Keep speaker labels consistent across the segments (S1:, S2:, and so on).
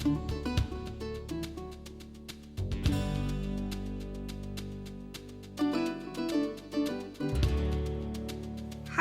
S1: Hi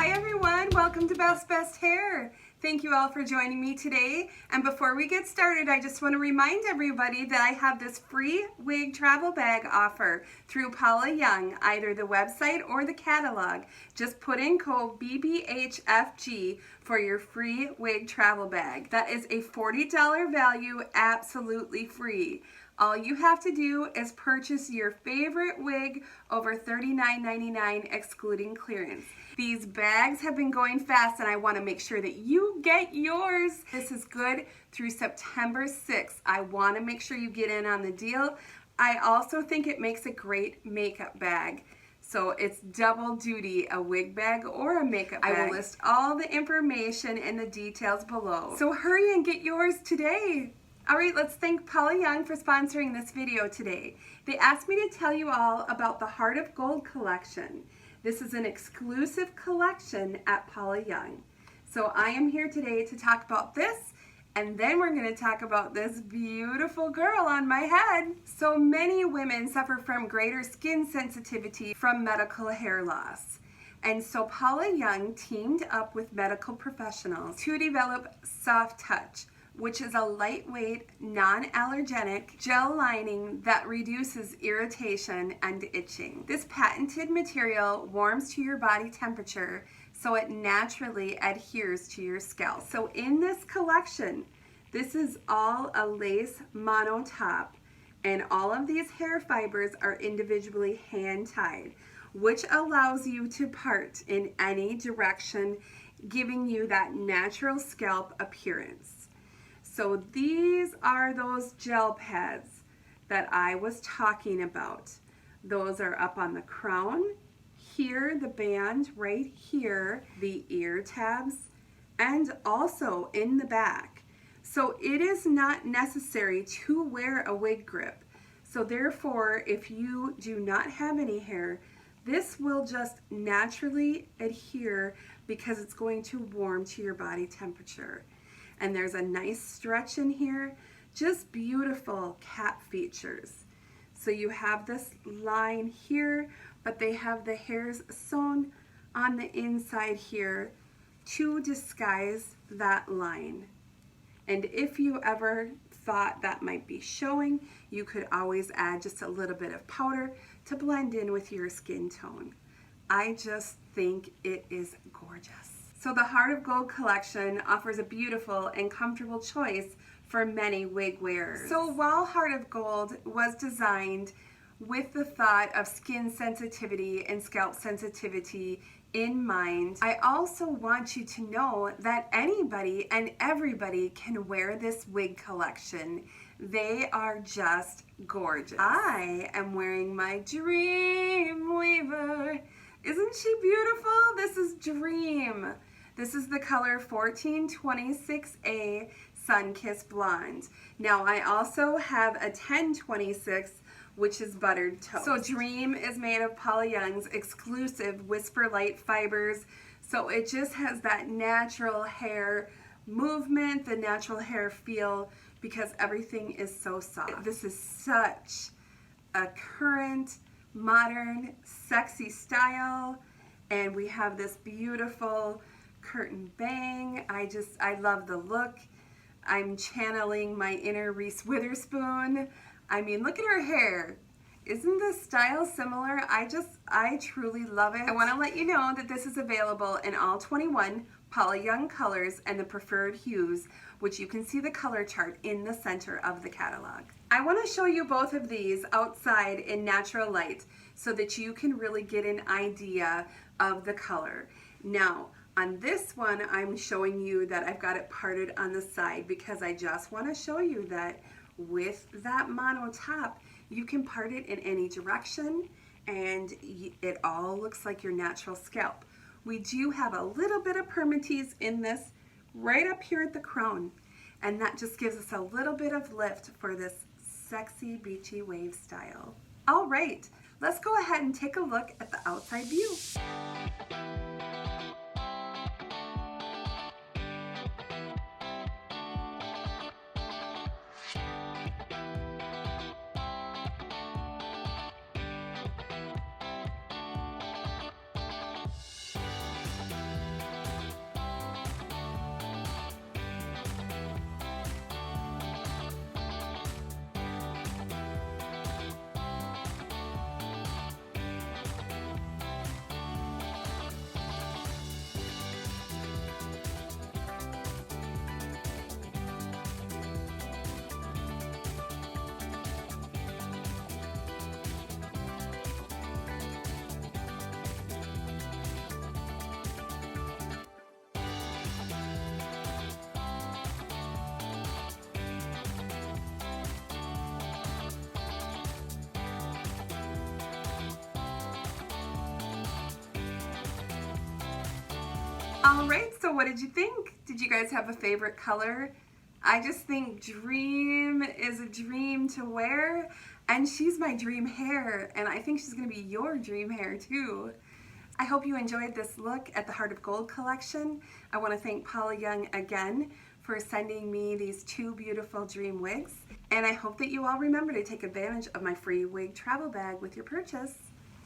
S1: everyone, welcome to Beth's Best Hair. Thank you all for joining me today. And before we get started, I just want to remind everybody that I have this free wig travel bag offer through Paula Young, either the website or the catalog. Just put in code BBHFG for your free wig travel bag. That is a $40 value, absolutely free. All you have to do is purchase your favorite wig over $39.99 excluding clearance. These bags have been going fast and I want to make sure that you get yours. This is good through September 6th. I want to make sure you get in on the deal. I also think it makes a great makeup bag. So it's double duty, a wig bag or a makeup bag. I will list all the information and the details below. So hurry and get yours today. Alright, let's thank Paula Young for sponsoring this video today. They asked me to tell you all about the Heart of Gold collection. This is an exclusive collection at Paula Young. So I am here today to talk about this, and then we're going to talk about this beautiful girl on my head. So many women suffer from greater skin sensitivity from medical hair loss. And so Paula Young teamed up with medical professionals to develop SOFTouch, which is a lightweight, non-allergenic gel lining that reduces irritation and itching. This patented material warms to your body temperature so it naturally adheres to your scalp. So in this collection, this is all a lace mono top, and all of these hair fibers are individually hand-tied, which allows you to part in any direction, giving you that natural scalp appearance. So these are those gel pads that I was talking about. Those are up on the crown, here the band right here, the ear tabs, and also in the back. So it is not necessary to wear a wig grip. So therefore, if you do not have any hair, this will just naturally adhere because it's going to warm to your body temperature. And there's a nice stretch in here, just beautiful cap features. So you have this line here, but they have the hairs sewn on the inside here to disguise that line. And if you ever thought that might be showing, you could always add just a little bit of powder to blend in with your skin tone. I just think it is gorgeous. So the Heart of Gold collection offers a beautiful and comfortable choice for many wig wearers. So while Heart of Gold was designed with the thought of skin sensitivity and scalp sensitivity in mind, I also want you to know that anybody and everybody can wear this wig collection. They are just gorgeous. I am wearing my Dream Weaver. Isn't she beautiful? This is Dream. This is the color 1426A Sunkissed Blonde. Now I also have a 1026, which is Buttered Toast. So Dream is made of Paula Young's exclusive Whisper Light fibers. So it just has that natural hair movement, the natural hair feel, because everything is so soft. This is such a current, modern, sexy style. And we have this beautiful curtain bang. I love the look. I'm channeling my inner Reese Witherspoon. I mean, look at her hair. Isn't the style similar? I truly love it. I want to let you know that this is available in all 21 Paula Young colors and the preferred hues, which you can see the color chart in the center of the catalog. I want to show you both of these outside in natural light so that you can really get an idea of the color. Now, on this one, I'm showing you that I've got it parted on the side because I just want to show you that with that mono top, you can part it in any direction and it all looks like your natural scalp. We do have a little bit of permatease in this right up here at the crown, and that just gives us a little bit of lift for this sexy beachy wave style. All right, let's go ahead and take a look at the outside view. All right, so what did you think? Did you guys have a favorite color? I just think Dream is a dream to wear, and she's my dream hair, and I think she's gonna be your dream hair too. I hope you enjoyed this look at the Heart of Gold collection. I want to thank Paula Young again for sending me these two beautiful dream wigs, and I hope that you all remember to take advantage of my free wig travel bag with your purchase.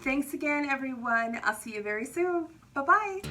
S1: Thanks again, everyone. I'll see you very soon. Bye-bye.